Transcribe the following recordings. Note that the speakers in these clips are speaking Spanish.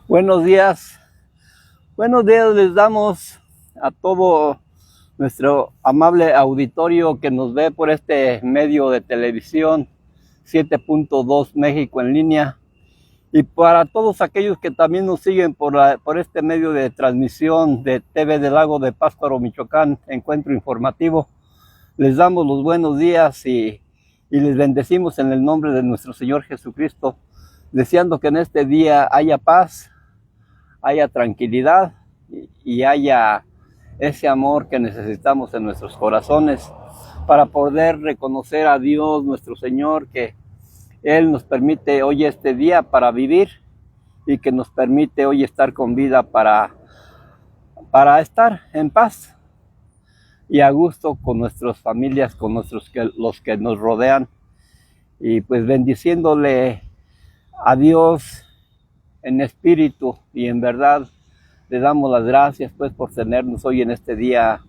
Buenos días. Buenos días les damos a todo nuestro amable auditorio que nos ve por este medio de televisión 7.2 México en línea, y para todos aquellos que también nos siguen por este medio de transmisión de TV del Lago de Pátzcuaro, Michoacán, Encuentro Informativo. Les damos los buenos días y les bendecimos en el nombre de nuestro Señor Jesucristo, deseando que en este día haya paz, haya tranquilidad y haya ese amor que necesitamos en nuestros corazones para poder reconocer a Dios nuestro Señor, que Él nos permite hoy este día para vivir y que nos permite hoy estar con vida para estar en paz y a gusto con nuestras familias, con los que nos rodean, y pues bendiciéndole a Dios en espíritu y en verdad. Le damos las gracias pues por tenernos hoy en este día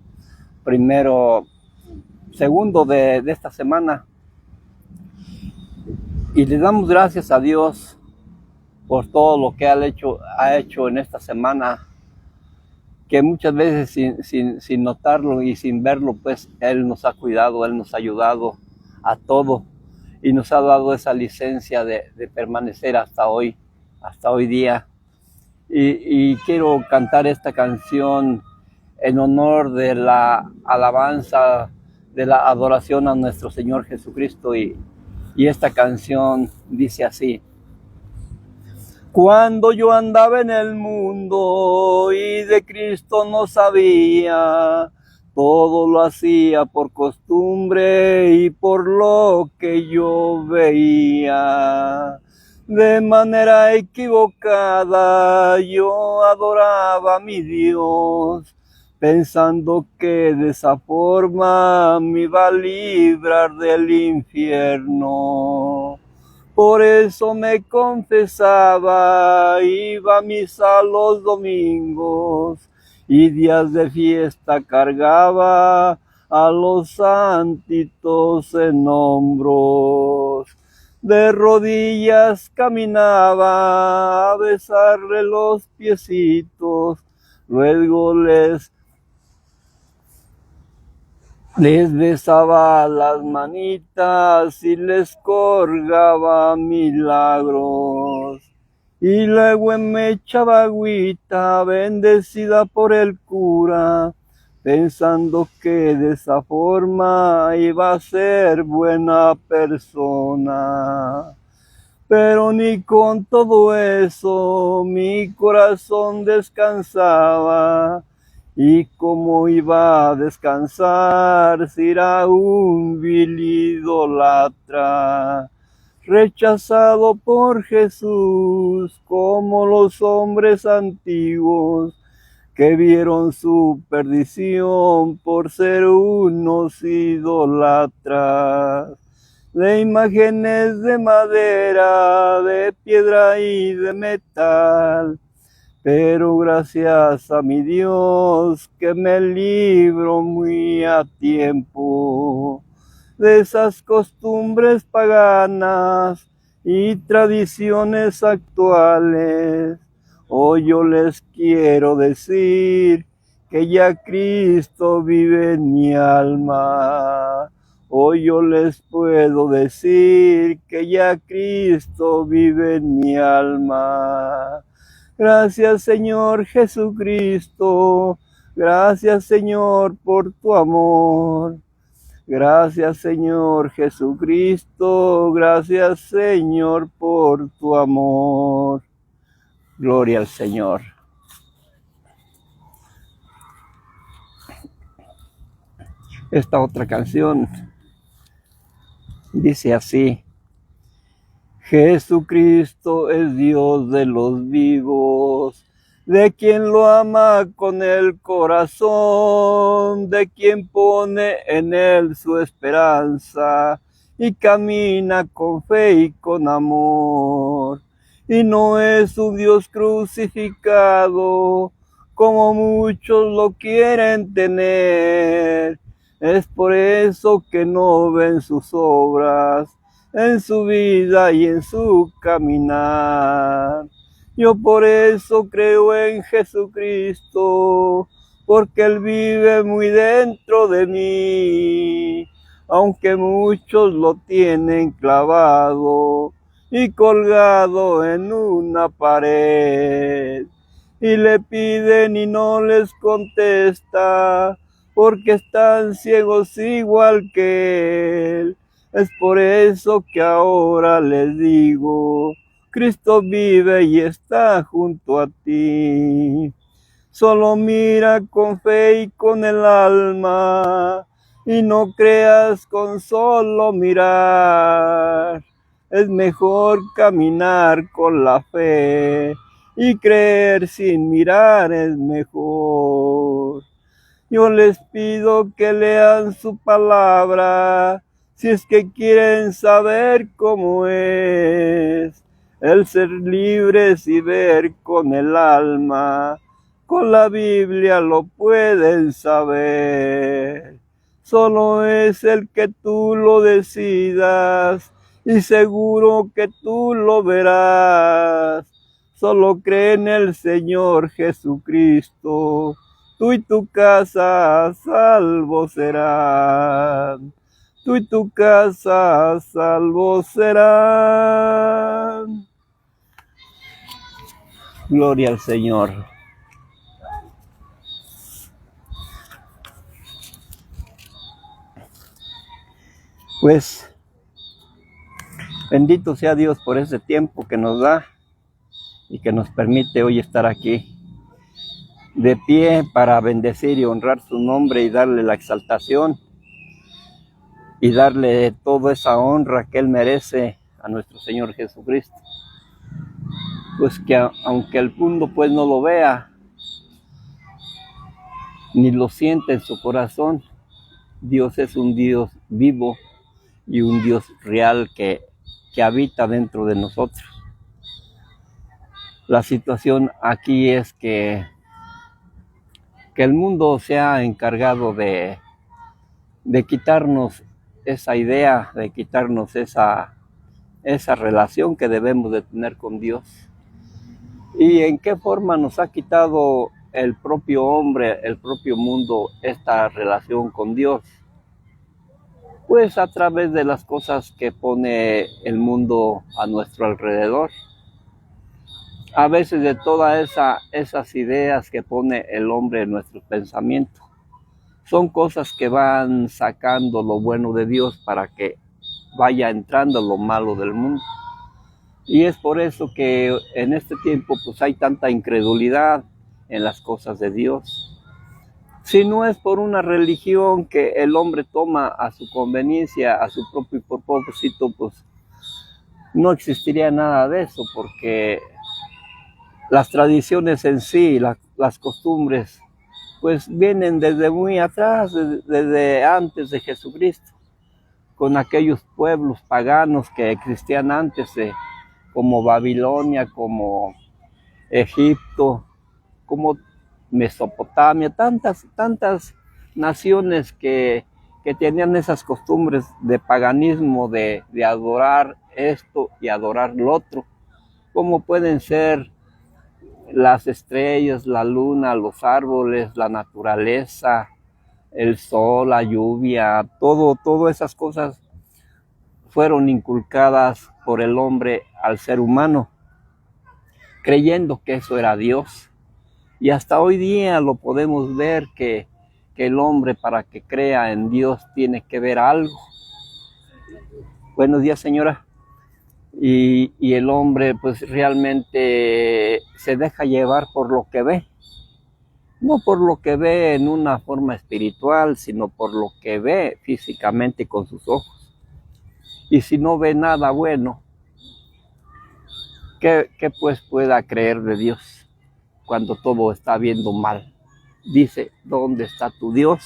segundo de esta semana, y le damos gracias a Dios por todo lo que ha hecho en esta semana, que muchas veces sin notarlo y sin verlo, pues Él nos ha cuidado, Él nos ha ayudado a todo y nos ha dado esa licencia de permanecer hasta hoy día. Y quiero cantar esta canción en honor de la alabanza, de la adoración a nuestro Señor Jesucristo, y esta canción dice así: cuando yo andaba en el mundo y de Cristo no sabía, todo lo hacía por costumbre y por lo que yo veía. De manera equivocada yo adoraba a mi Dios, pensando que de esa forma me iba a librar del infierno. Por eso me confesaba, iba a misa los domingos y días de fiesta cargaba a los santitos en hombros. De rodillas caminaba a besarle los piecitos, luego les besaba las manitas y les colgaba milagros. Y luego me echaba agüita bendecida por el cura, pensando que de esa forma iba a ser buena persona. Pero ni con todo eso mi corazón descansaba. Y como iba a descansar si era un vil idólatra, rechazado por Jesús, como los hombres antiguos que vieron su perdición por ser unos idólatras, de imágenes de madera, de piedra y de metal. Pero gracias a mi Dios que me libro muy a tiempo de esas costumbres paganas y tradiciones actuales. Hoy yo les quiero decir que ya Cristo vive en mi alma. Hoy yo les puedo decir que ya Cristo vive en mi alma. Gracias, Señor Jesucristo. Gracias, Señor, por tu amor. Gracias, Señor Jesucristo. Gracias, Señor, por tu amor. Gloria al Señor. Esta otra canción dice así: Jesucristo es Dios de los vivos, de quien lo ama con el corazón, de quien pone en él su esperanza y camina con fe y con amor. Y no es un Dios crucificado, como muchos lo quieren tener. Es por eso que no ven sus obras en su vida y en su caminar. Yo por eso creo en Jesucristo, porque Él vive muy dentro de mí, aunque muchos lo tienen clavado y colgado en una pared, y le piden y no les contesta, porque están ciegos igual que Él. Es por eso que ahora les digo, Cristo vive y está junto a ti. Solo mira con fe y con el alma, y no creas con solo mirar. Es mejor caminar con la fe, y creer sin mirar es mejor. Yo les pido que lean su palabra, si es que quieren saber cómo es el ser libres y ver con el alma. Con la Biblia lo pueden saber. Solo es el que tú lo decidas, y seguro que tú lo verás. Solo cree en el Señor Jesucristo, tú y tu casa salvos serán. Tú y tu casa salvos serán. Gloria al Señor. Pues, bendito sea Dios por ese tiempo que nos da y que nos permite hoy estar aquí de pie para bendecir y honrar su nombre y darle la exaltación y darle toda esa honra que Él merece a nuestro Señor Jesucristo. Pues que aunque el mundo pues no lo vea, ni lo siente en su corazón, Dios es un Dios vivo y un Dios real que habita dentro de nosotros. La situación aquí es que el mundo se ha encargado de quitarnos esa idea, de quitarnos esa relación que debemos de tener con Dios. ¿Y en qué forma nos ha quitado el propio hombre, el propio mundo, esta relación con Dios? Pues a través de las cosas que pone el mundo a nuestro alrededor. A veces de todas esas ideas que pone el hombre en nuestros pensamientos. Son cosas que van sacando lo bueno de Dios para que vaya entrando lo malo del mundo. Y es por eso que en este tiempo pues hay tanta incredulidad en las cosas de Dios. Si no es por una religión que el hombre toma a su conveniencia, a su propio propósito, pues no existiría nada de eso, porque las tradiciones en sí, las costumbres, pues vienen desde muy atrás, desde antes de Jesucristo, con aquellos pueblos paganos que existían antes, como Babilonia, como Egipto, como Mesopotamia, tantas naciones que tenían esas costumbres de paganismo, de adorar esto y adorar lo otro, como pueden ser las estrellas, la luna, los árboles, la naturaleza, el sol, la lluvia, todas esas cosas fueron inculcadas por el hombre al ser humano, creyendo que eso era Dios. Y hasta hoy día lo podemos ver que el hombre, para que crea en Dios, tiene que ver algo. Buenos días, señora. Y el hombre pues realmente se deja llevar por lo que ve. No por lo que ve en una forma espiritual, sino por lo que ve físicamente con sus ojos. Y si no ve nada bueno, ¿qué pues pueda creer de Dios cuando todo está viendo mal? Dice, ¿dónde está tu Dios?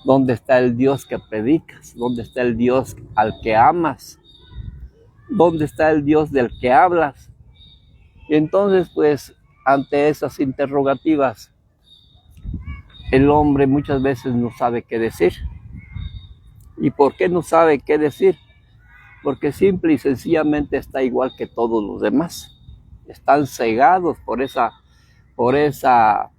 ¿Dónde está el Dios que predicas? ¿Dónde está el Dios al que amas? ¿Dónde está el Dios del que hablas? Y entonces, pues, ante esas interrogativas, el hombre muchas veces no sabe qué decir. ¿Y por qué no sabe qué decir? Porque simple y sencillamente está igual que todos los demás. están cegados por esa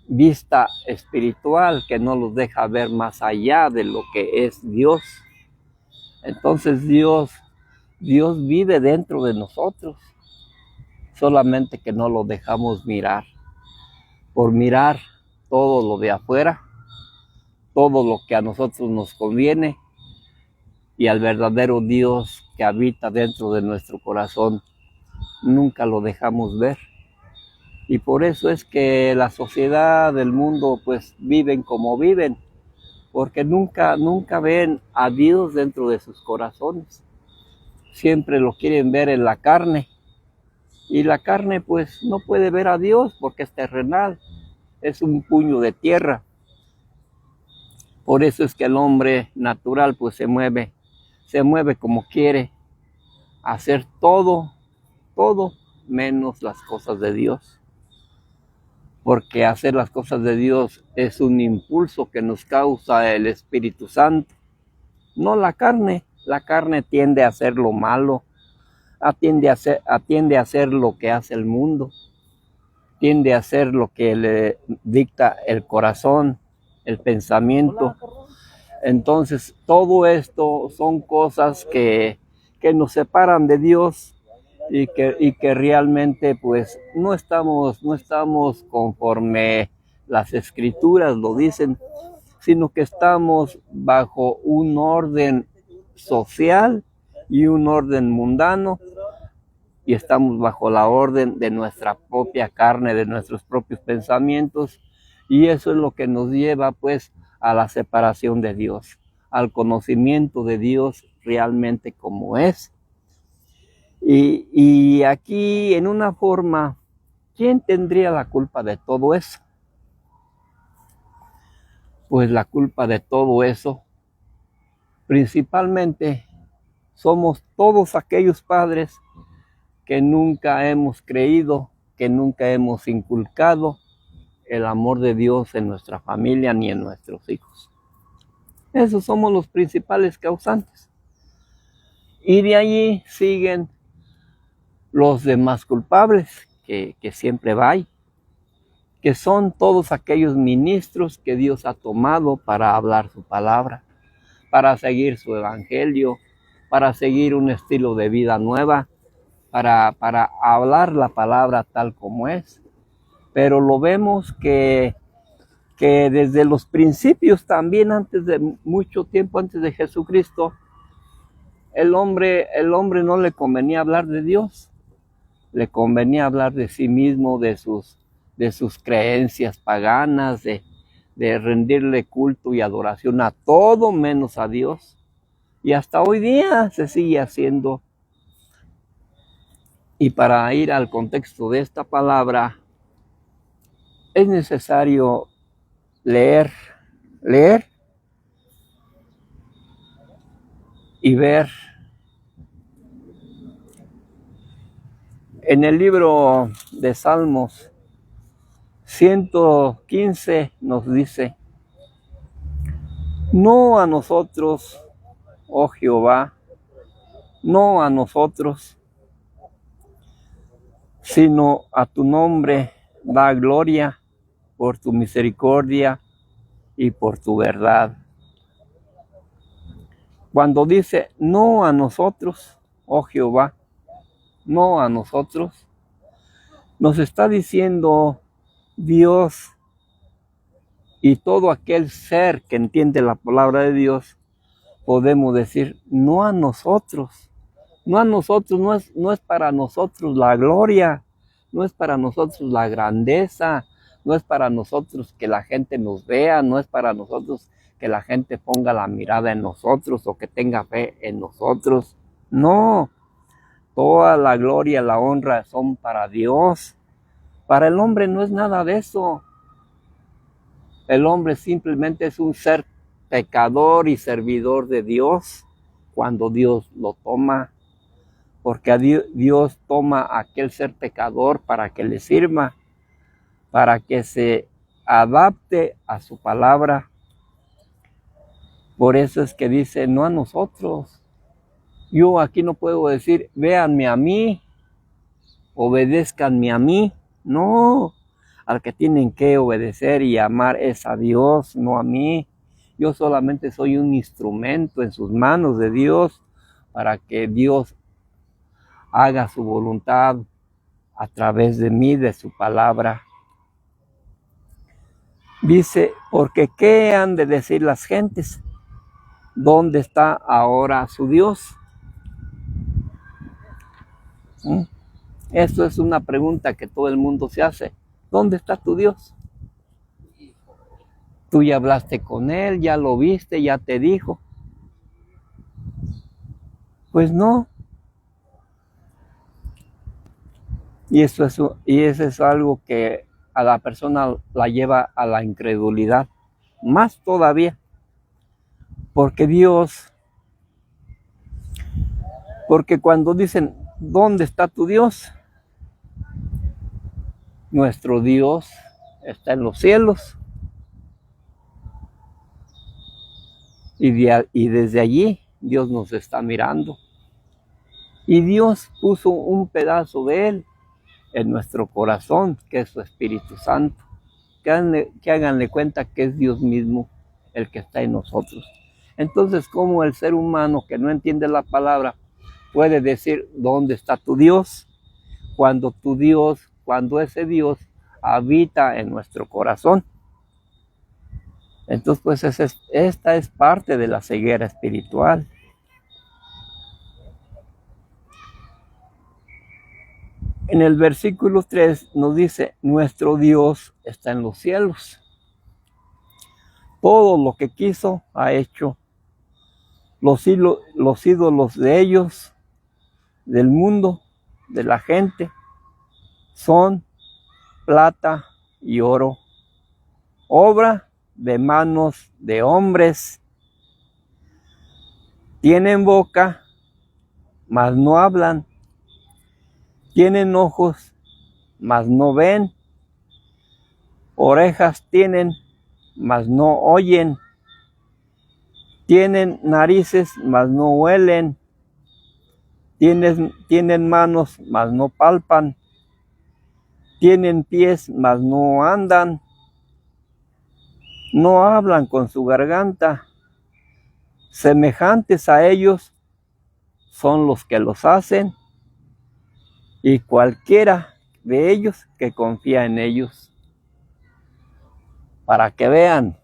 vista espiritual que no los deja ver más allá de lo que es Dios. Entonces Dios vive dentro de nosotros, solamente que no lo dejamos mirar. Por mirar todo lo de afuera, todo lo que a nosotros nos conviene, y al verdadero Dios que habita dentro de nuestro corazón nunca lo dejamos ver. Y por eso es que la sociedad del mundo pues viven como viven, porque nunca ven a Dios dentro de sus corazones. Siempre lo quieren ver en la carne, y la carne pues no puede ver a Dios porque es terrenal, es un puño de tierra. Por eso es que el hombre natural pues se mueve como quiere, hacer todo menos las cosas de Dios. Porque hacer las cosas de Dios es un impulso que nos causa el Espíritu Santo, no la carne. La carne tiende a hacer lo malo, atiende a hacer lo que hace el mundo, tiende a hacer lo que le dicta el corazón, el pensamiento. Entonces, todo esto son cosas que nos separan de Dios, y que realmente pues no estamos conforme las Escrituras lo dicen, sino que estamos bajo un orden social y un orden mundano, y estamos bajo la orden de nuestra propia carne, de nuestros propios pensamientos, y eso es lo que nos lleva pues a la separación de Dios, al conocimiento de Dios realmente como es. Y aquí, en una forma, ¿quién tendría la culpa de todo eso? Pues la culpa de todo eso, principalmente, somos todos aquellos padres que nunca hemos creído, que nunca hemos inculcado el amor de Dios en nuestra familia ni en nuestros hijos. Esos somos los principales causantes. Y de allí siguen los demás culpables, que siempre hay, que son todos aquellos ministros que Dios ha tomado para hablar su palabra, para seguir su evangelio, para seguir un estilo de vida nueva, para hablar la palabra tal como es. Pero lo vemos que desde los principios, también antes de mucho tiempo antes de Jesucristo, el hombre no le convenía hablar de Dios, le convenía hablar de sí mismo, de sus creencias paganas, de rendirle culto y adoración a todo menos a Dios. Y hasta hoy día se sigue haciendo. Y para ir al contexto de esta palabra, es necesario leer y ver. En el libro de Salmos 115 nos dice: no a nosotros, oh Jehová, no a nosotros, sino a tu nombre da gloria por tu misericordia y por tu verdad. Cuando dice no a nosotros, oh Jehová, no a nosotros, nos está diciendo Dios y todo aquel ser que entiende la palabra de Dios. Podemos decir no a nosotros. No a nosotros, no es para nosotros la gloria, no es para nosotros la grandeza, no es para nosotros que la gente nos vea, no es para nosotros que la gente ponga la mirada en nosotros o que tenga fe en nosotros. No, toda la gloria, la honra son para Dios. Para el hombre no es nada de eso. El hombre simplemente es un ser pecador y servidor de Dios cuando Dios lo toma. Porque Dios toma a aquel ser pecador para que le sirva, para que se adapte a su palabra. Por eso es que dice no a nosotros. Yo aquí no puedo decir véanme a mí, obedézcanme a mí. No, al que tienen que obedecer y amar es a Dios, no a mí. Yo solamente soy un instrumento en sus manos de Dios para que Dios haga su voluntad a través de mí, de su palabra. Dice, porque ¿qué han de decir las gentes? ¿Dónde está ahora su Dios? Esto es una pregunta que todo el mundo se hace. ¿Dónde está tu Dios? Tú ya hablaste con Él, ya lo viste, ya te dijo. Pues no. Y eso es algo que a la persona la lleva a la incredulidad. Más todavía. Porque cuando dicen, ¿dónde está tu Dios? Nuestro Dios está en los cielos. Y desde allí Dios nos está mirando. Y Dios puso un pedazo de Él en nuestro corazón, que es su Espíritu Santo. Que háganle cuenta que es Dios mismo el que está en nosotros. Entonces, ¿cómo el ser humano que no entiende la palabra puede decir ¿dónde está tu Dios? Cuando ese Dios habita en nuestro corazón. Entonces, pues esta es parte de la ceguera espiritual. En el versículo 3 nos dice, nuestro Dios está en los cielos. Todo lo que quiso ha hecho. Los ídolos de ellos, del mundo, de la gente, son plata y oro, obra de manos de hombres. Tienen boca, mas no hablan. Tienen ojos, mas no ven. Orejas tienen, mas no oyen. Tienen narices, mas no huelen. Tienen manos, mas no palpan. Tienen pies, mas no andan. No hablan con su garganta. Semejantes a ellos son los que los hacen, y cualquiera de ellos que confía en ellos. Para que vean.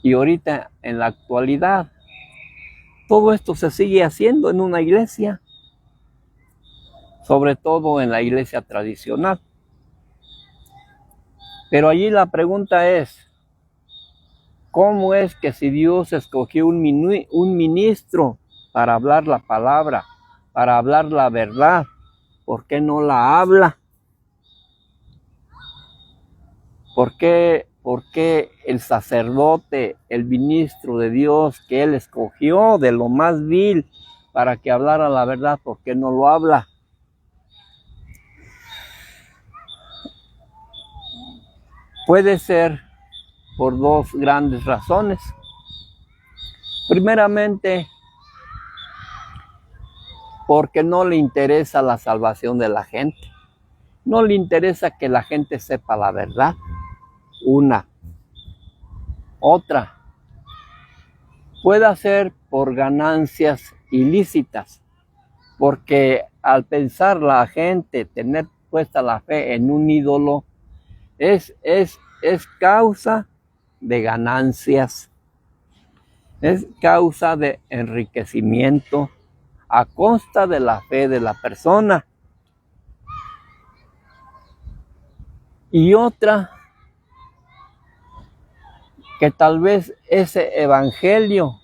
Y ahorita, en la actualidad, todo esto se sigue haciendo en una iglesia, sobre todo en la iglesia tradicional. Pero allí la pregunta es, ¿cómo es que si Dios escogió un ministro para hablar la palabra, para hablar la verdad, ¿por qué no la habla? ¿Por qué el sacerdote, el ministro de Dios que Él escogió de lo más vil para que hablara la verdad, por qué no lo habla? Puede ser por dos grandes razones. Primeramente, porque no le interesa la salvación de la gente. No le interesa que la gente sepa la verdad. Una. Otra. Puede ser por ganancias ilícitas. Porque al pensar la gente, tener puesta la fe en un ídolo, es causa de ganancias. Es causa de enriquecimiento a costa de la fe de la persona. Y otra, que tal vez ese evangelio,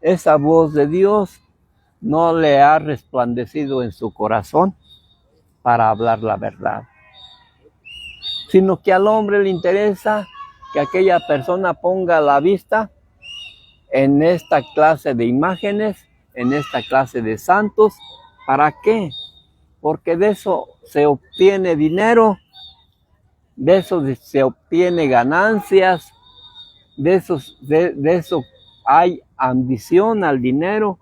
esa voz de Dios, no le ha resplandecido en su corazón para hablar la verdad, sino que al hombre le interesa que aquella persona ponga la vista en esta clase de imágenes, en esta clase de santos. ¿Para qué? Porque de eso se obtiene dinero, de eso se obtiene ganancias, de eso hay ambición al dinero.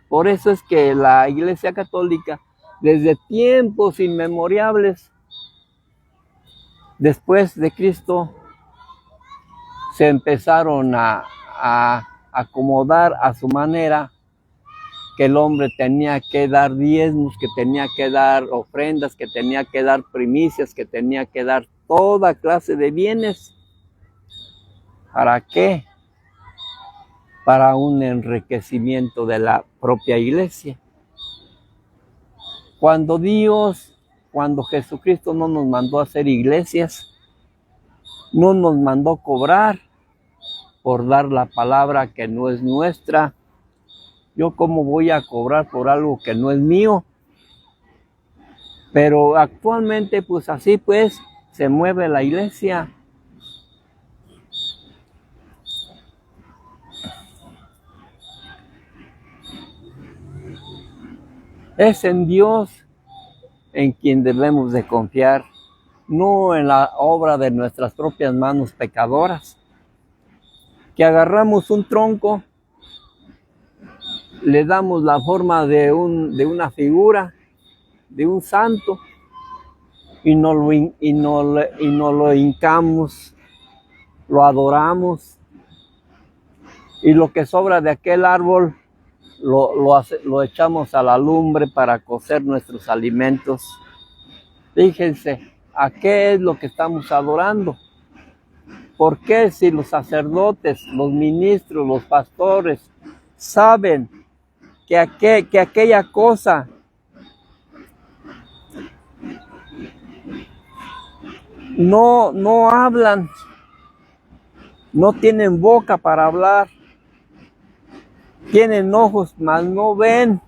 Por eso es que la Iglesia Católica desde tiempos inmemorables, después de Cristo, se empezaron a acomodar a su manera, que el hombre tenía que dar diezmos, que tenía que dar ofrendas, que tenía que dar primicias, que tenía que dar toda clase de bienes. ¿Para qué? Para un enriquecimiento de la propia iglesia. Cuando Jesucristo no nos mandó a hacer iglesias, no nos mandó cobrar por dar la palabra que no es nuestra. Yo cómo voy a cobrar por algo que no es mío. Pero actualmente pues así pues se mueve la iglesia. Es en Dios en quien debemos de confiar, no en la obra de nuestras propias manos pecadoras. Que agarramos un tronco, le damos la forma de una figura, de un santo, y nos lo hincamos, lo adoramos, y lo que sobra de aquel árbol lo echamos a la lumbre para cocer nuestros alimentos. Fíjense, ¿a qué es lo que estamos adorando? ¿Por qué si los sacerdotes, los ministros, los pastores saben que aquella cosa no hablan, no tienen boca para hablar, tienen ojos mas no ven,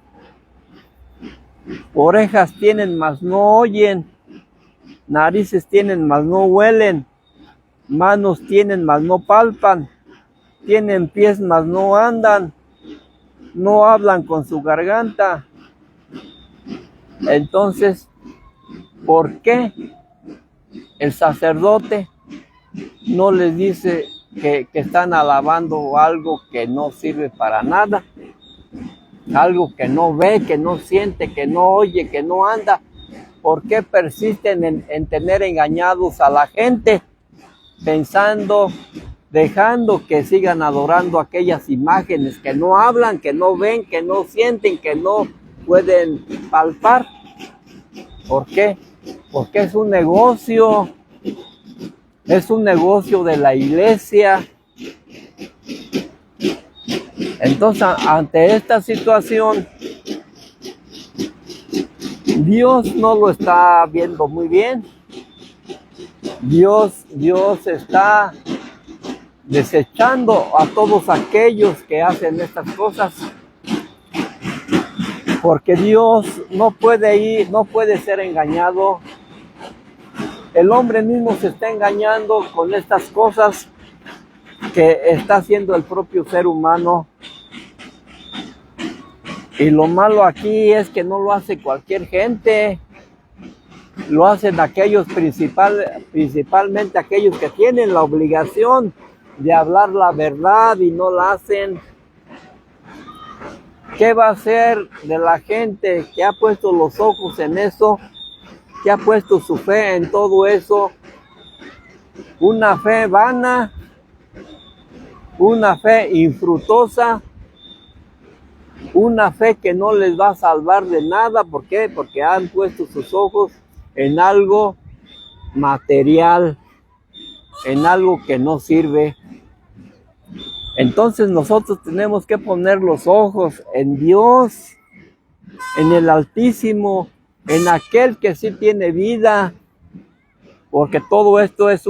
orejas tienen mas no oyen, narices tienen mas no huelen, manos tienen mas no palpan, tienen pies mas no andan, no hablan con su garganta? Entonces, ¿por qué el sacerdote no les dice que están alabando algo que no sirve para nada? Algo que no ve, que no siente, que no oye, que no anda. ¿Por qué persisten en tener engañados a la gente, dejando que sigan adorando aquellas imágenes que no hablan, que no ven, que no sienten, que no pueden palpar? ¿Por qué? Porque es un negocio de la iglesia. Entonces, ante esta situación, Dios no lo está viendo muy bien. Dios está desechando a todos aquellos que hacen estas cosas, porque Dios no puede ser engañado. El hombre mismo se está engañando con estas cosas que está haciendo el propio ser humano. Y lo malo aquí es que no lo hace cualquier gente, lo hacen aquellos principalmente aquellos que tienen la obligación de hablar la verdad y no la hacen. ¿Qué va a hacer de la gente que ha puesto los ojos en eso, que ha puesto su fe en todo eso? Una fe vana, una fe infructuosa, una fe que no les va a salvar de nada. ¿Por qué? Porque han puesto sus ojos en algo material, en algo que no sirve. Entonces nosotros tenemos que poner los ojos en Dios, en el Altísimo, en aquel que sí tiene vida, porque todo esto es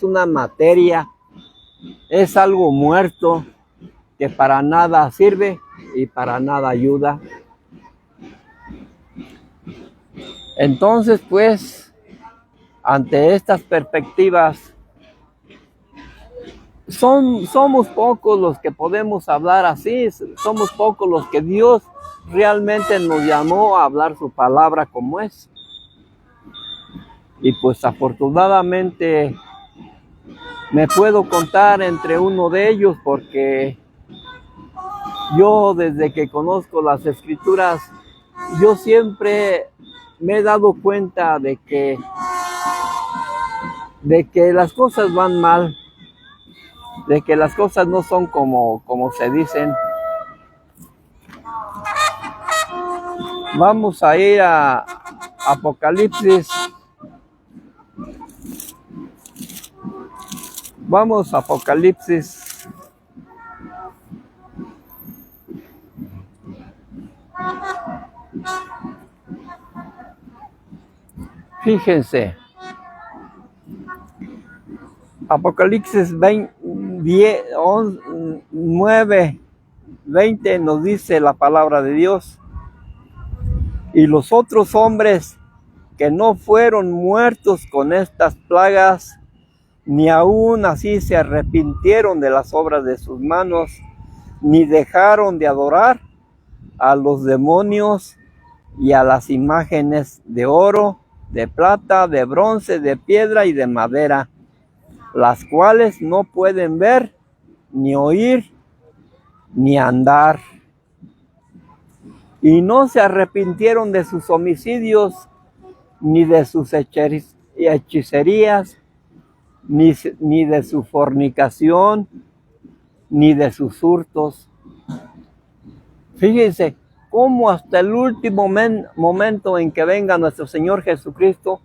una materia, es algo muerto que para nada sirve y para nada ayuda. Entonces, pues, ante estas perspectivas, somos pocos los que podemos hablar así, somos pocos los que Dios realmente nos llamó a hablar su palabra como es. Y pues afortunadamente me puedo contar entre uno de ellos, porque Yo desde que conozco las Escrituras, yo siempre me he dado cuenta de que las cosas van mal, de que las cosas no son como se dicen. Vamos a ir a Apocalipsis. Vamos a Apocalipsis. Fíjense. Apocalipsis 9, 20 nos dice la palabra de Dios. Y los otros hombres que no fueron muertos con estas plagas, ni aún así se arrepintieron de las obras de sus manos, ni dejaron de adorar a los demonios y a las imágenes de oro, de plata, de bronce, de piedra y de madera, las cuales no pueden ver, ni oír, ni andar. Y no se arrepintieron de sus homicidios, ni de sus hechicerías, ni de su fornicación, ni de sus hurtos. Fíjense cómo hasta el último momento en que venga nuestro Señor Jesucristo,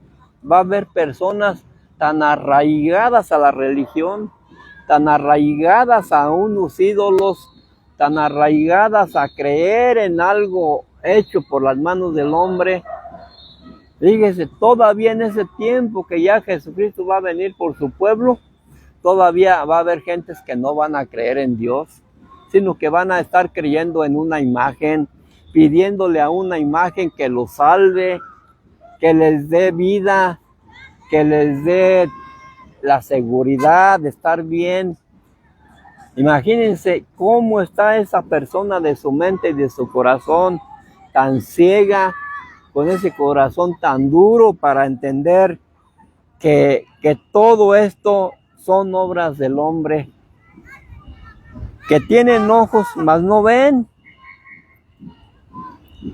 va a haber personas tan arraigadas a la religión, tan arraigadas a unos ídolos, tan arraigadas a creer en algo hecho por las manos del hombre. Fíjese, todavía en ese tiempo que ya Jesucristo va a venir por su pueblo, todavía va a haber gentes que no van a creer en Dios, sino que van a estar creyendo en una imagen, pidiéndole a una imagen que los salve, que les dé vida, que les dé la seguridad de estar bien. Imagínense cómo está esa persona de su mente y de su corazón, tan ciega, con ese corazón tan duro para entender que todo esto son obras del hombre, que tienen ojos mas no ven,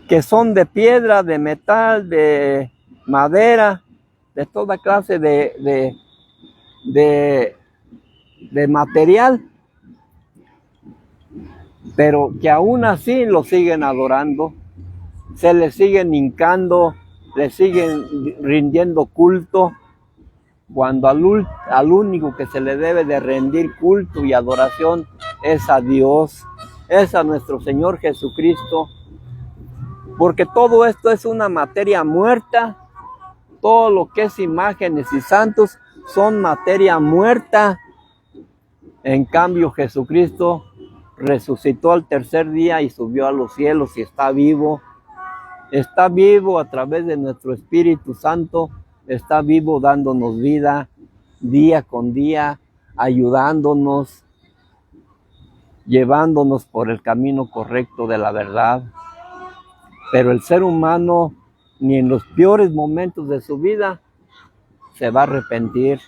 que son de piedra, de metal, de madera, de toda clase de material, pero que aún así lo siguen adorando, se le siguen hincando, le siguen rindiendo culto, cuando al único que se le debe de rendir culto y adoración es a Dios, es a nuestro Señor Jesucristo, porque todo esto es una materia muerta. Todo lo que es imágenes y santos son materia muerta. En cambio, Jesucristo resucitó al tercer día y subió a los cielos y está vivo. Está vivo a través de nuestro Espíritu Santo. Está vivo dándonos vida día con día, ayudándonos, llevándonos por el camino correcto de la verdad. Pero el ser humano, ni en los peores momentos de su vida, se va a arrepentir,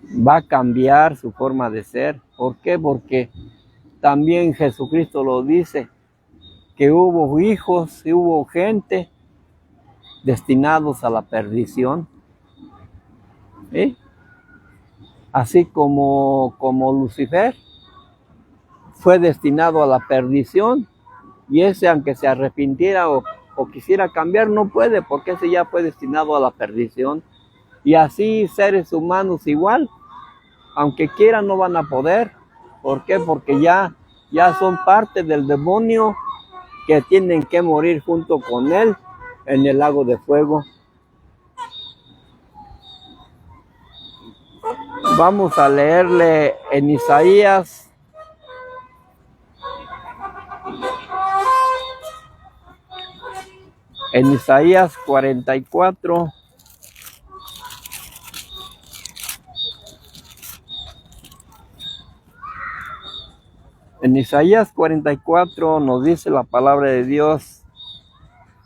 va a cambiar su forma de ser. ¿Por qué? Porque también Jesucristo lo dice, que hubo hijos y hubo gente destinados a la perdición. ¿Sí? Así como Lucifer fue destinado a la perdición, y ese, aunque se arrepintiera o quisiera cambiar, no puede, porque ese ya fue destinado a la perdición. Y así seres humanos igual, aunque quieran no van a poder. ¿Por qué? Porque ya son parte del demonio, que tienen que morir junto con él en el lago de fuego. Vamos a leerle en Isaías. En Isaías 44. En Isaías 44 nos dice la palabra de Dios,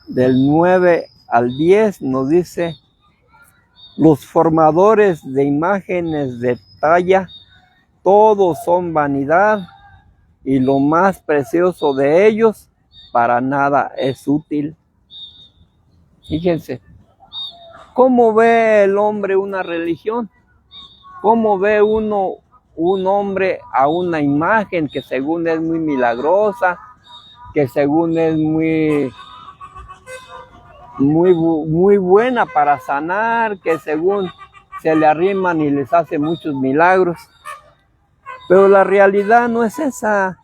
del 9 al 10, nos dice: los formadores de imágenes de talla, todos son vanidad, y lo más precioso de ellos para nada es útil. Fíjense, ¿cómo ve el hombre una religión? ¿Cómo ve uno un hombre a una imagen que según es muy milagrosa, que según es muy buena para sanar, que según se le arriman y les hace muchos milagros? Pero la realidad no es esa.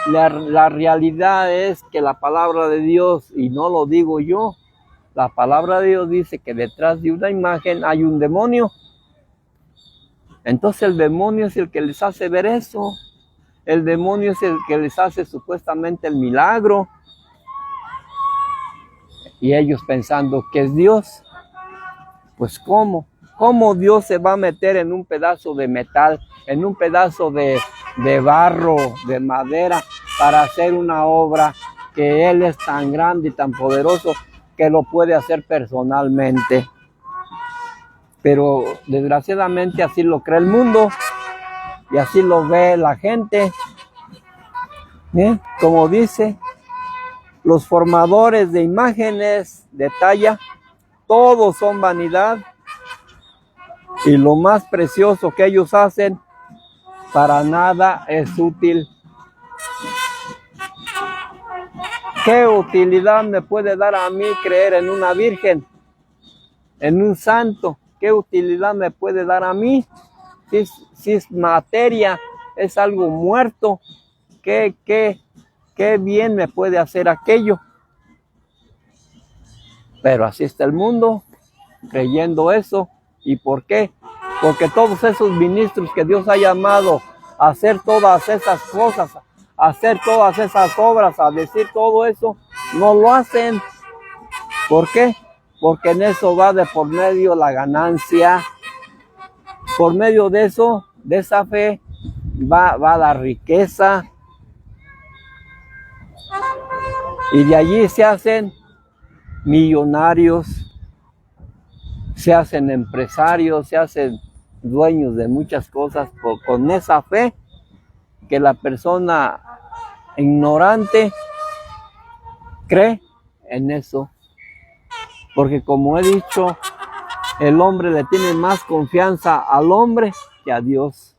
La realidad es que la palabra de Dios, y no lo digo yo, la palabra de Dios dice que detrás de una imagen hay un demonio. Entonces el demonio es el que les hace ver eso. El demonio es el que les hace supuestamente el milagro. Y ellos pensando que es Dios. Pues ¿cómo? ¿Cómo Dios se va a meter en un pedazo de metal, en un pedazo de barro, de madera, para hacer una obra que Él es tan grande y tan poderoso que lo puede hacer personalmente? Pero desgraciadamente así lo cree el mundo y así lo ve la gente. Como dice, los formadores de imágenes de talla, todos son vanidad, y lo más precioso que ellos hacen para nada es útil. ¿Qué utilidad me puede dar a mí creer en una virgen, en un santo? ¿Qué utilidad me puede dar a mí? Si es materia, es algo muerto, ¿qué bien me puede hacer aquello? Pero así está el mundo, creyendo eso. ¿Y por qué? Porque todos esos ministros que Dios ha llamado a hacer todas esas cosas, a hacer todas esas obras, a decir todo eso, no lo hacen. ¿Por qué? Porque en eso va de por medio la ganancia. Por medio de eso, de esa fe, va la riqueza. Y de allí se hacen millonarios, se hacen empresarios, se hacen dueños de muchas cosas con esa fe que la persona ignorante cree en eso. Porque como he dicho, el hombre le tiene más confianza al hombre que a Dios.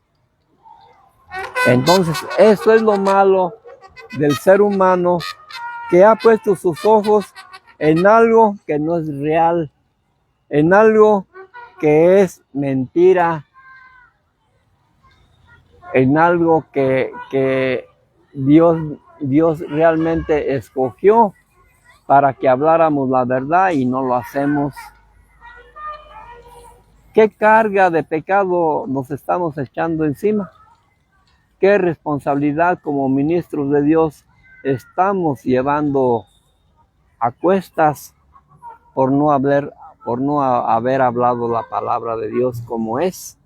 Entonces, eso es lo malo del ser humano, que ha puesto sus ojos en algo que no es real, en algo que es mentira, en algo que Dios realmente escogió para que habláramos la verdad y no lo hacemos. ¿Qué carga de pecado nos estamos echando encima? ¿Qué responsabilidad como ministros de Dios estamos llevando a cuestas por no haber hablado la palabra de Dios como es?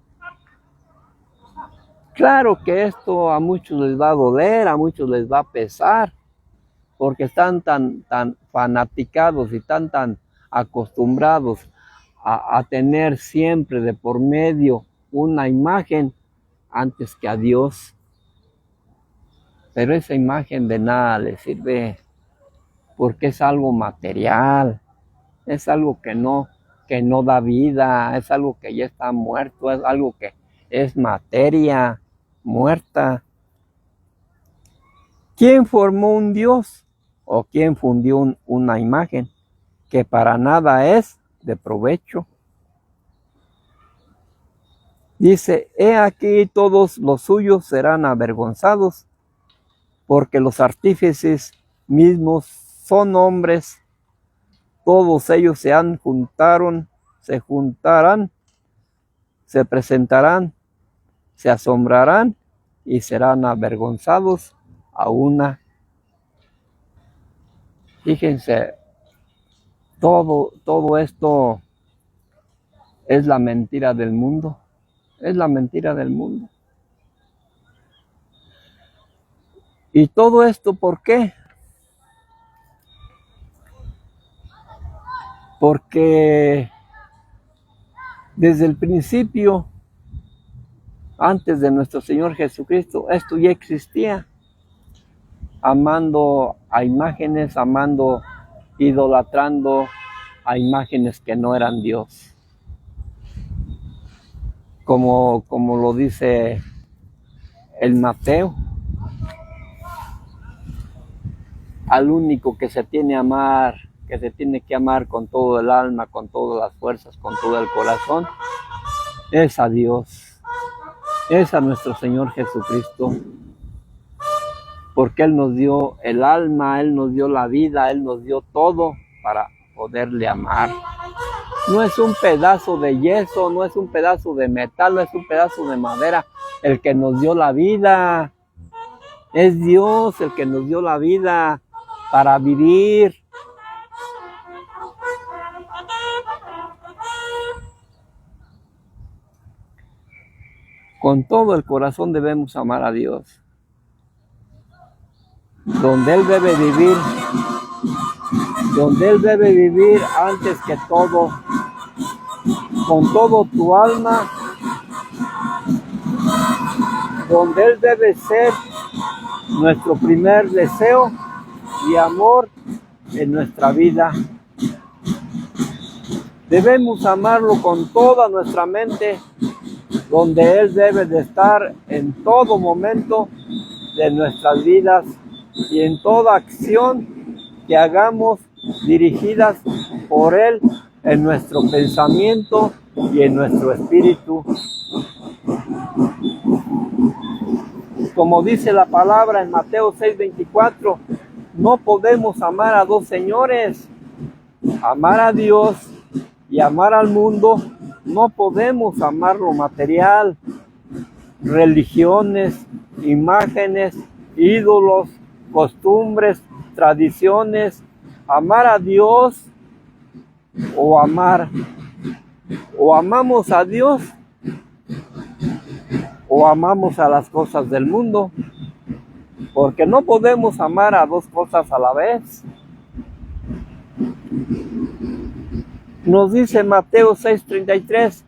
Claro que esto a muchos les va a doler, a muchos les va a pesar, porque están tan fanaticados y tan acostumbrados a tener siempre de por medio una imagen antes que a Dios. Pero esa imagen de nada les sirve, porque es algo material, es algo que no da vida, es algo que ya está muerto, es algo que es materia muerta. ¿Quién formó un Dios o quién fundió una imagen que para nada es de provecho? Dice, he aquí todos los suyos serán avergonzados, porque los artífices mismos son hombres, todos ellos se juntarán, se presentarán, se asombrarán y serán avergonzados a una. Fíjense, todo esto es la mentira del mundo, es la mentira del mundo. ¿Y todo esto por qué? Porque desde el principio, antes de nuestro Señor Jesucristo, esto ya existía. amando a imágenes, idolatrando a imágenes que no eran Dios. Como lo dice el Mateo, al único que se tiene que amar con todo el alma, con todas las fuerzas, con todo el corazón, es a Dios, es a nuestro Señor Jesucristo, porque Él nos dio el alma, Él nos dio la vida, Él nos dio todo para poderle amar. No es un pedazo de yeso, no es un pedazo de metal, no es un pedazo de madera el que nos dio la vida. Es Dios el que nos dio la vida para vivir. Con todo el corazón debemos amar a Dios. Donde Él debe vivir antes que todo, con todo tu alma, donde Él debe ser nuestro primer deseo y amor en nuestra vida. Debemos amarlo con toda nuestra mente, donde Él debe de estar en todo momento de nuestras vidas y en toda acción que hagamos dirigidas por Él en nuestro pensamiento y en nuestro espíritu. Como dice la palabra en Mateo 6:24, no podemos amar a dos señores, amar a Dios y amar al mundo. No podemos amar lo material, religiones, imágenes, ídolos, costumbres, tradiciones. Amar a Dios o amamos a Dios o amamos a las cosas del mundo, porque no podemos amar a dos cosas a la vez. Nos dice Mateo 6:33,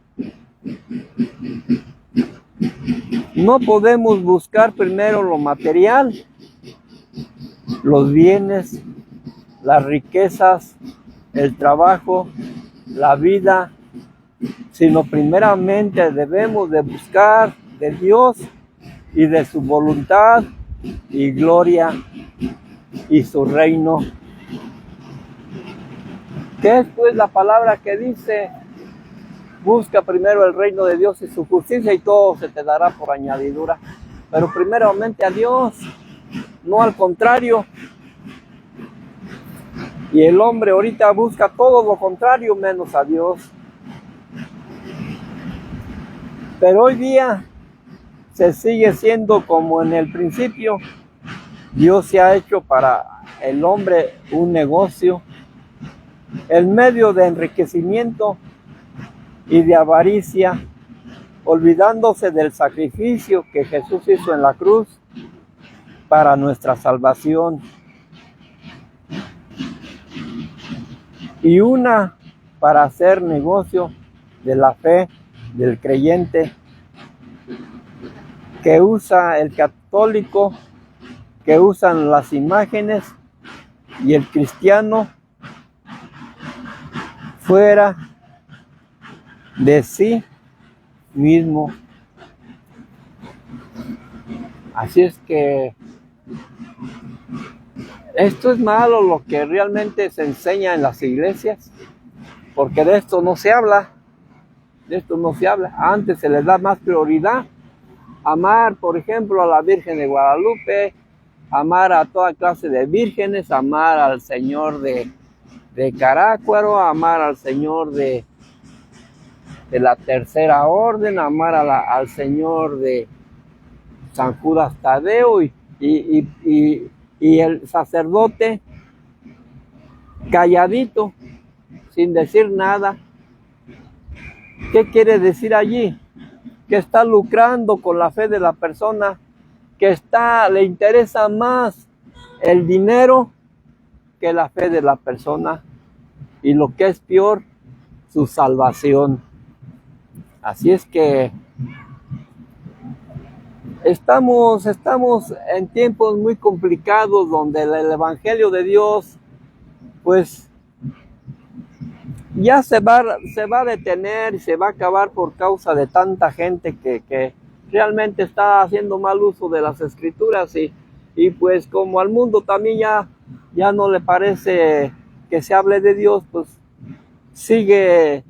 no podemos buscar primero lo material, los bienes, las riquezas, el trabajo, la vida, sino primeramente debemos de buscar de Dios y de su voluntad y gloria y su reino. ¿Qué es pues la palabra que dice? Busca primero el reino de Dios y su justicia y todo se te dará por añadidura. Pero primeramente a Dios, no al contrario. Y el hombre ahorita busca todo lo contrario menos a Dios. Pero hoy día se sigue siendo como en el principio. Dios se ha hecho para el hombre un negocio, el medio de enriquecimiento y de avaricia, olvidándose del sacrificio que Jesús hizo en la cruz para nuestra salvación. Y una para hacer negocio de la fe del creyente, que usa el católico, que usan las imágenes, y el cristiano fuera de sí mismo. Así es que esto es malo, lo que realmente se enseña en las iglesias, porque de esto no se habla. Antes se les da más prioridad. Amar, por ejemplo, a la Virgen de Guadalupe, amar a toda clase de vírgenes, amar al Señor de Carácuaro, amar al Señor de la Tercera Orden, amar al Señor de San Judas Tadeo y el sacerdote calladito, sin decir nada. ¿Qué quiere decir allí? Que está lucrando con la fe de la persona, que le interesa más el dinero que la fe de la persona, y lo que es peor, su salvación. Así es que Estamos en tiempos muy complicados donde el Evangelio de Dios, pues, ya se va a detener y se va a acabar por causa de tanta gente que realmente está haciendo mal uso de las Escrituras y pues como al mundo también ya no le parece que se hable de Dios, pues sigue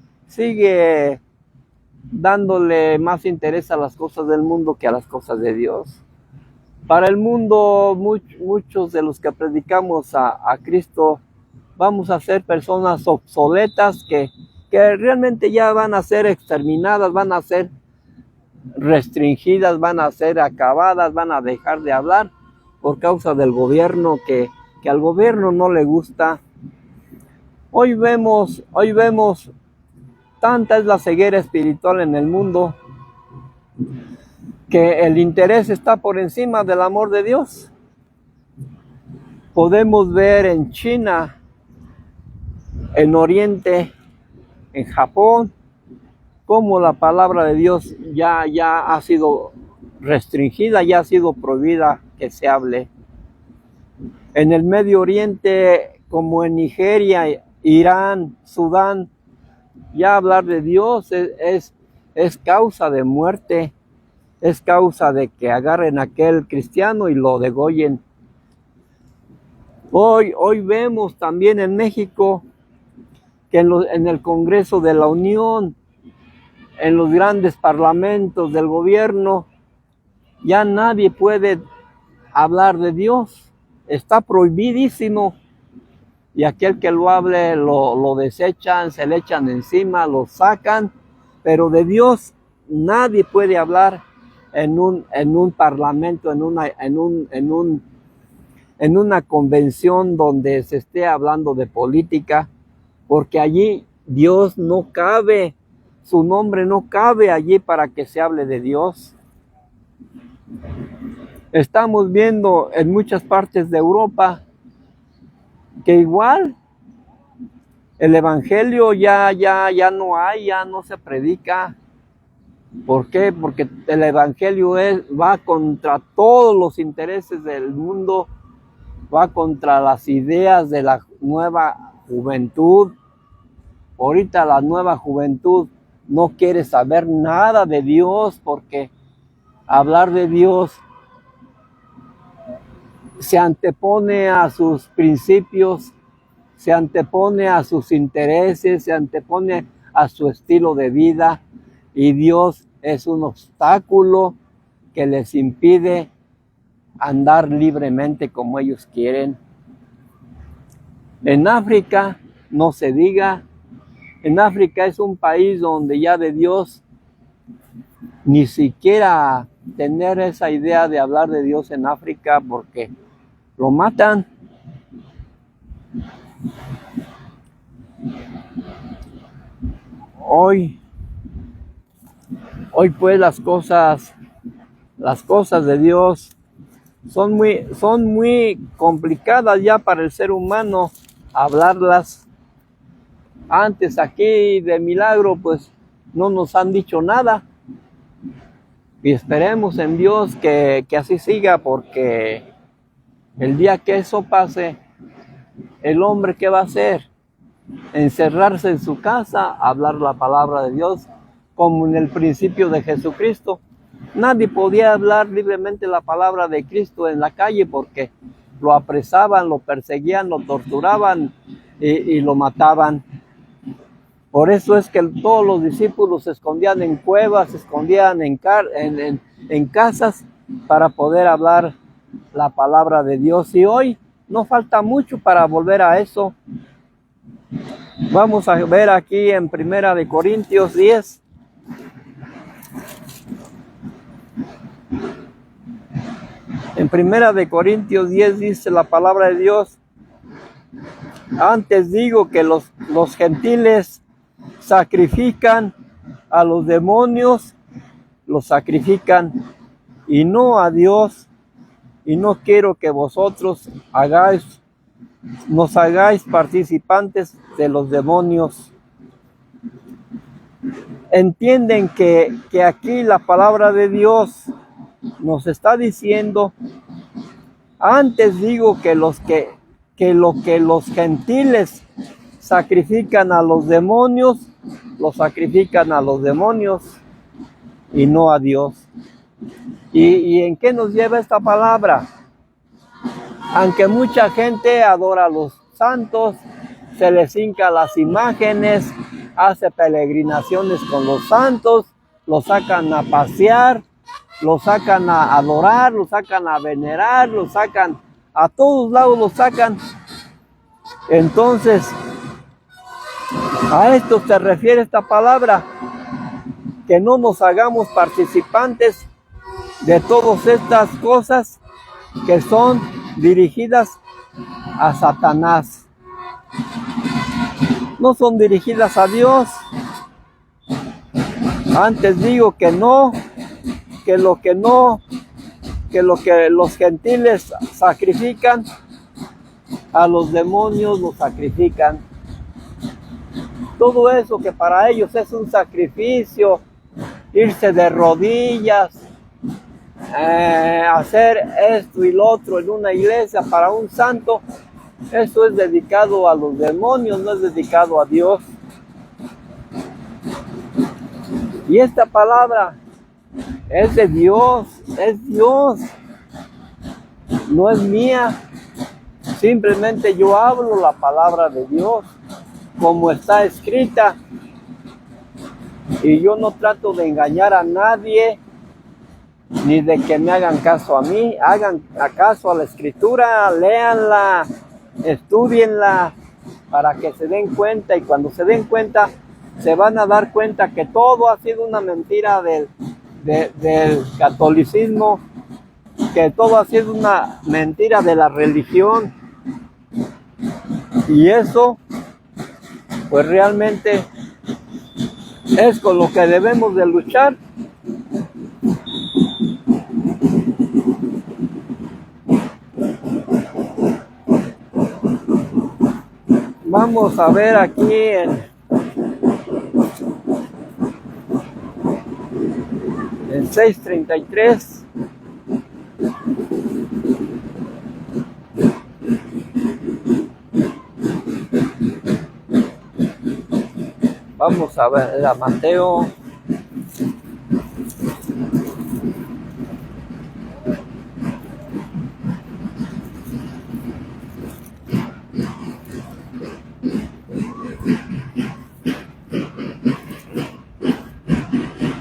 dándole más interés a las cosas del mundo que a las cosas de Dios. Para el mundo, muchos de los que predicamos a Cristo vamos a ser personas obsoletas que realmente ya van a ser exterminadas, van a ser restringidas, van a ser acabadas, van a dejar de hablar por causa del gobierno que al gobierno no le gusta. Hoy vemos tanta es la ceguera espiritual en el mundo que el interés está por encima del amor de Dios. Podemos ver en China, en Oriente, en Japón, cómo la palabra de Dios ya ha sido restringida, ya ha sido prohibida que se hable. En el Medio Oriente, como en Nigeria, Irán, Sudán, ya hablar de Dios es causa de muerte, es causa de que agarren a aquel cristiano y lo degollen. Hoy vemos también en México que en el Congreso de la Unión, en los grandes parlamentos del gobierno, ya nadie puede hablar de Dios, está prohibidísimo. Y aquel que lo hable lo desechan, se le echan encima, lo sacan, pero de Dios nadie puede hablar en un parlamento, en una convención donde se esté hablando de política, porque allí Dios no cabe, su nombre no cabe allí para que se hable de Dios. Estamos viendo en muchas partes de Europa que igual el evangelio ya no hay, ya no se predica. ¿Por qué? Porque el evangelio va contra todos los intereses del mundo, va contra las ideas de la nueva juventud. Ahorita la nueva juventud no quiere saber nada de Dios porque hablar de Dios se antepone a sus principios, se antepone a sus intereses, se antepone a su estilo de vida y Dios es un obstáculo que les impide andar libremente como ellos quieren. En África, no se diga, en África es un país donde ya de Dios ni siquiera tener esa idea de hablar de Dios en África porque lo matan. Hoy pues las cosas de Dios son muy complicadas ya para el ser humano hablarlas. Antes aquí de milagro pues no nos han dicho nada y esperemos en Dios que así siga, porque el día que eso pase, el hombre ¿qué va a hacer? Encerrarse en su casa, hablar la palabra de Dios como en el principio de Jesucristo. Nadie podía hablar libremente la palabra de Cristo en la calle porque lo apresaban, lo perseguían, lo torturaban y lo mataban. Por eso es que todos los discípulos se escondían en cuevas, se escondían en casas para poder hablar la palabra de Dios. Y hoy no falta mucho para volver a eso. Vamos a ver aquí en 1 Corintios 10. En 1 Corintios 10 dice la palabra de Dios: antes digo que los gentiles sacrifican a los demonios, los sacrifican y no a Dios, y no quiero que vosotros nos hagáis participantes de los demonios. Entienden que aquí la palabra de Dios nos está diciendo: antes digo que lo que los gentiles sacrifican a los demonios, lo sacrifican a los demonios y no a Dios. ¿Y en qué nos lleva esta palabra? Aunque mucha gente adora a los santos, se les hinca las imágenes, hace peregrinaciones con los santos, los sacan a pasear, los sacan a adorar, los sacan a venerar, los sacan a todos lados, los sacan. Entonces, a esto se refiere esta palabra, que no nos hagamos participantes de todas estas cosas que son dirigidas a Satanás. No son dirigidas a Dios. Antes digo que no, que lo que los gentiles sacrifican, a los demonios los sacrifican. Todo eso que para ellos es un sacrificio, irse de rodillas, hacer esto y lo otro en una iglesia para un santo, eso es dedicado a los demonios, no es dedicado a Dios. Y esta palabra es de Dios, no es mía. Simplemente yo hablo la palabra de Dios como está escrita, y yo no trato de engañar a nadie, ni de que me hagan caso a mí. Hagan caso a la escritura, léanla, estudienla, para que se den cuenta, y cuando se den cuenta se van a dar cuenta que todo ha sido una mentira del catolicismo, que todo ha sido una mentira de la religión. Y eso, pues realmente es con lo que debemos de luchar. Vamos a ver aquí en 6:33. Vamos a ver a Mateo.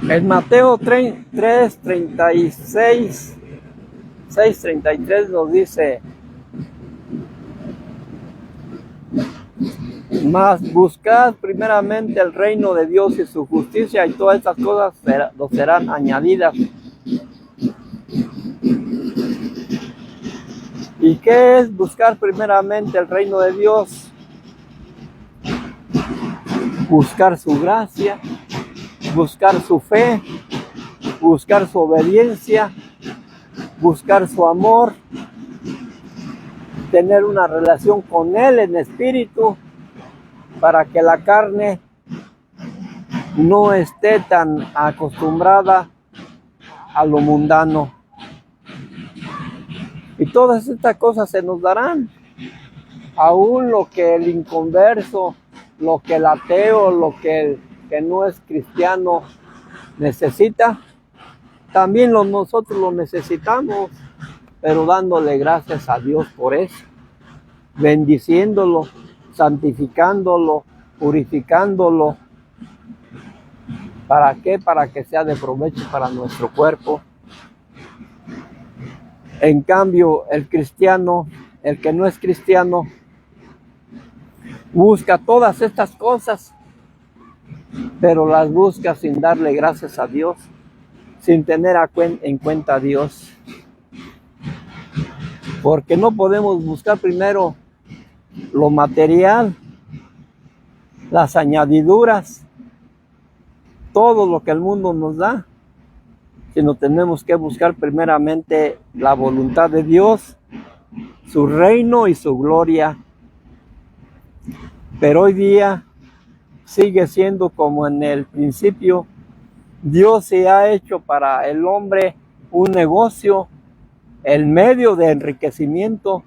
En Mateo 3:36, 6:33 nos dice: mas buscad primeramente el reino de Dios y su justicia, y todas estas cosas nos serán añadidas. ¿Y qué es buscar primeramente el reino de Dios? Buscar su gracia, buscar su fe, buscar su obediencia, buscar su amor, tener una relación con Él en espíritu, para que la carne no esté tan acostumbrada a lo mundano. Y todas estas cosas se nos darán. Aún lo que el inconverso, lo que el ateo, lo que no es cristiano necesita, también nosotros lo necesitamos, pero dándole gracias a Dios por eso, bendiciéndolo, santificándolo, purificándolo. ¿Para qué? Para que sea de provecho para nuestro cuerpo. En cambio, el cristiano, el que no es cristiano, busca todas estas cosas, pero las busca sin darle gracias a Dios, sin tener en cuenta a Dios. Porque no podemos buscar primero lo material, las añadiduras, todo lo que el mundo nos da, sino tenemos que buscar primeramente la voluntad de Dios, su reino y su gloria. Pero hoy día sigue siendo como en el principio. Dios se ha hecho para el hombre un negocio, el medio de enriquecimiento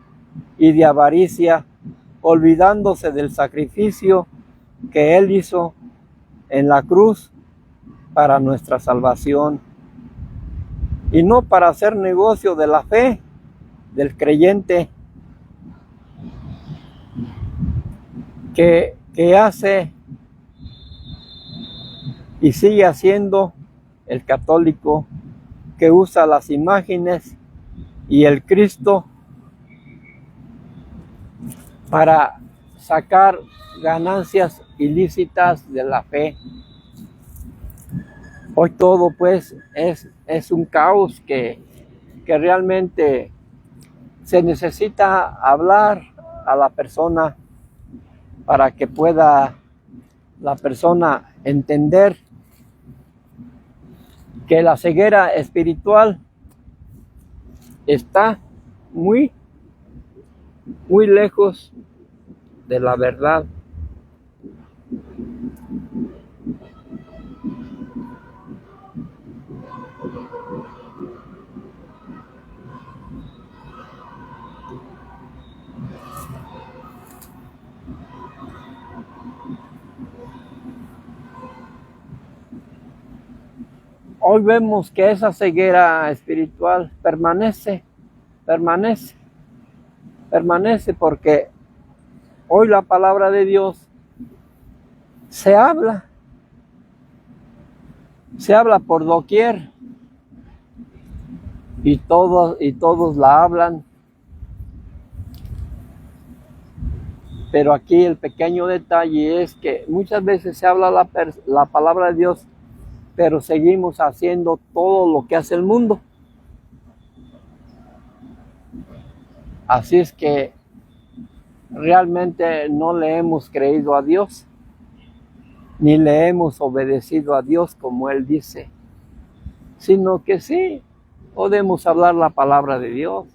y de avaricia, olvidándose del sacrificio que Él hizo en la cruz para nuestra salvación, y no para hacer negocio de la fe del creyente que hace y sigue haciendo el católico, que usa las imágenes y el Cristo para sacar ganancias ilícitas de la fe. Hoy todo pues es un caos que realmente se necesita hablar a la persona para que pueda la persona entender que la ceguera espiritual está muy lejos de la verdad. Hoy vemos que esa ceguera espiritual permanece porque hoy la palabra de Dios se habla por doquier, y todos la hablan. Pero aquí el pequeño detalle es que muchas veces se habla la palabra de Dios, pero seguimos haciendo todo lo que hace el mundo. Así es que realmente no le hemos creído a Dios, ni le hemos obedecido a Dios como Él dice, sino que sí, podemos hablar la palabra de Dios,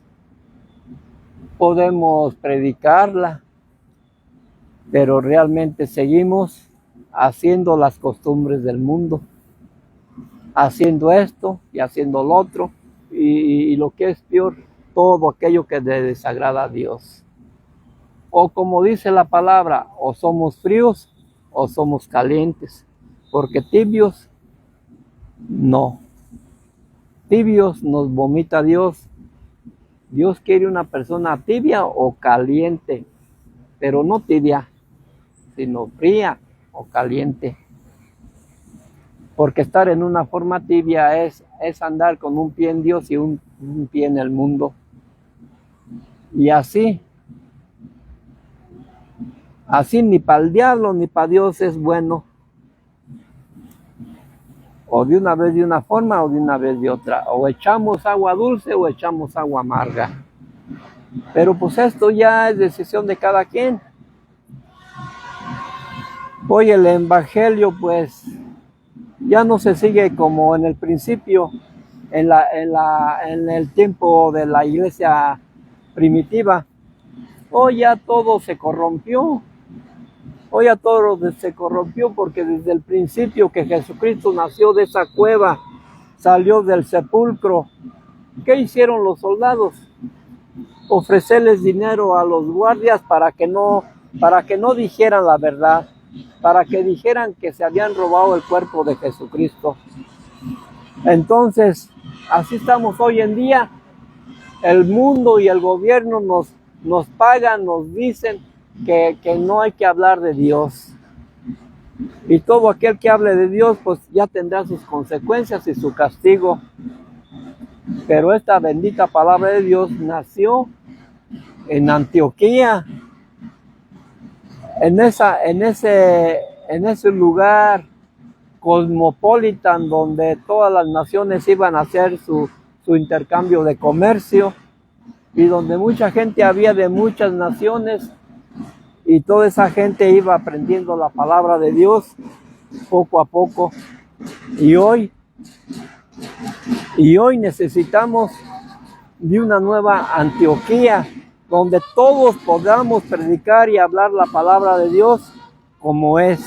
podemos predicarla, pero realmente seguimos haciendo las costumbres del mundo, haciendo esto y haciendo lo otro, y lo que es peor, todo aquello que le desagrada a Dios. O como dice la palabra, o somos fríos o somos calientes, porque tibios no. Tibios nos vomita Dios. Dios quiere una persona tibia o caliente, pero no tibia, sino fría o caliente. Porque estar en una forma tibia es andar con un pie en Dios y un pie en el mundo. Y así ni para el diablo ni para Dios es bueno. O de una vez de una forma o de una vez de otra. O echamos agua dulce o echamos agua amarga. Pero pues esto ya es decisión de cada quien. Hoy el evangelio pues ya no se sigue como en el principio, en el tiempo de la iglesia primitiva. Hoy ya todo se corrompió. Hoy ya todo se corrompió porque desde el principio que Jesucristo nació de esa cueva, salió del sepulcro, ¿qué hicieron los soldados? Ofrecerles dinero a los guardias para que no dijeran la verdad, para que dijeran que se habían robado el cuerpo de Jesucristo. Entonces, así estamos hoy en día. El mundo y el gobierno nos pagan, nos dicen que no hay que hablar de Dios. Y todo aquel que hable de Dios, pues ya tendrá sus consecuencias y su castigo. Pero esta bendita palabra de Dios nació en Antioquía, en ese lugar cosmopolitan donde todas las naciones iban a hacer su intercambio de comercio, y donde mucha gente había de muchas naciones, y toda esa gente iba aprendiendo la palabra de Dios poco a poco. Y hoy necesitamos de una nueva Antioquía, donde todos podamos predicar y hablar la palabra de Dios como es,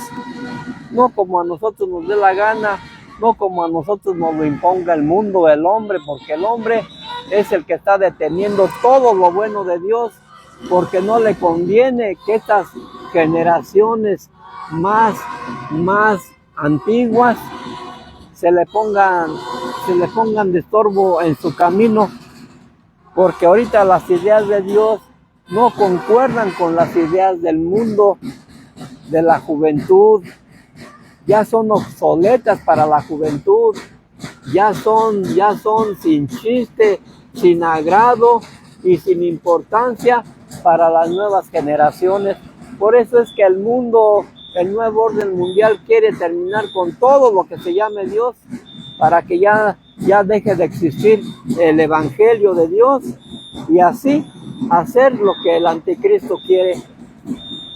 no como a nosotros nos dé la gana, no como a nosotros nos lo imponga el mundo, el hombre, porque el hombre es el que está deteniendo todo lo bueno de Dios, porque no le conviene que estas generaciones más antiguas se le pongan de estorbo en su camino, porque ahorita las ideas de Dios no concuerdan con las ideas del mundo, de la juventud. Ya son obsoletas para la juventud, ya son sin chiste, sin agrado y sin importancia para las nuevas generaciones. Por eso es que el mundo, el nuevo orden mundial quiere terminar con todo lo que se llame Dios, para que ya deje de existir el evangelio de Dios y así hacer lo que el anticristo quiere.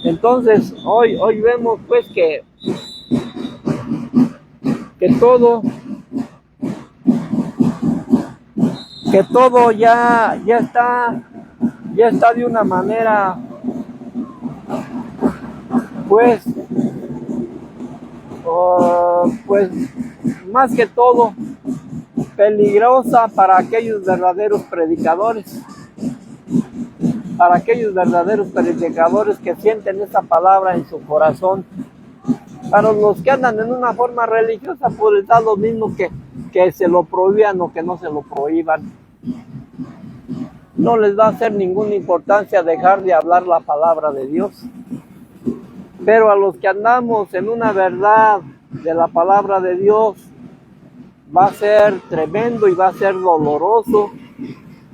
Entonces hoy vemos pues que todo ya está de una manera pues más que todo peligrosa para aquellos verdaderos predicadores, que sienten esa palabra en su corazón. Para los que andan en una forma religiosa, pues les da lo mismo que se lo prohíban o que no se lo prohíban. No les va a hacer ninguna importancia dejar de hablar la palabra de Dios. Pero a los que andamos en una verdad de la palabra de Dios, va a ser tremendo y va a ser doloroso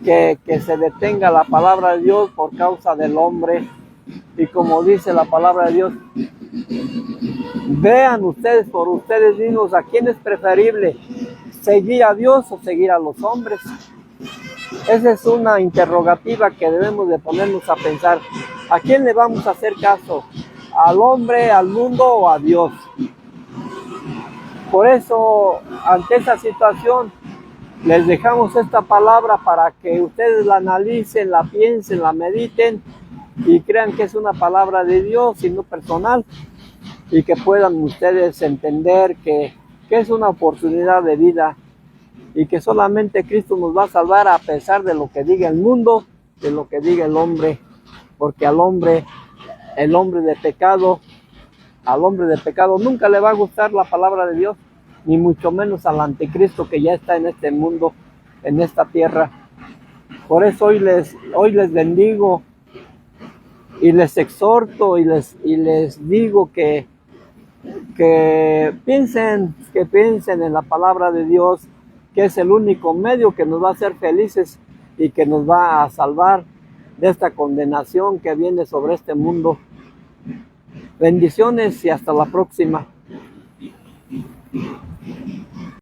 que se detenga la palabra de Dios por causa del hombre. Y como dice la palabra de Dios, vean ustedes por ustedes mismos a quién es preferible, seguir a Dios o seguir a los hombres. Esa es una interrogativa que debemos de ponernos a pensar. ¿A quién le vamos a hacer caso? ¿Al hombre, al mundo o a Dios? Por eso, ante esa situación, les dejamos esta palabra para que ustedes la analicen, la piensen, la mediten y crean que es una palabra de Dios y no personal, y que puedan ustedes entender que es una oportunidad de vida y que solamente Cristo nos va a salvar a pesar de lo que diga el mundo, de lo que diga el hombre, porque el hombre de pecado nunca le va a gustar la palabra de Dios, ni mucho menos al anticristo que ya está en este mundo, en esta tierra. Por eso hoy les bendigo y les exhorto y les digo que piensen en la palabra de Dios, que es el único medio que nos va a hacer felices y que nos va a salvar de esta condenación que viene sobre este mundo. Bendiciones y hasta la próxima.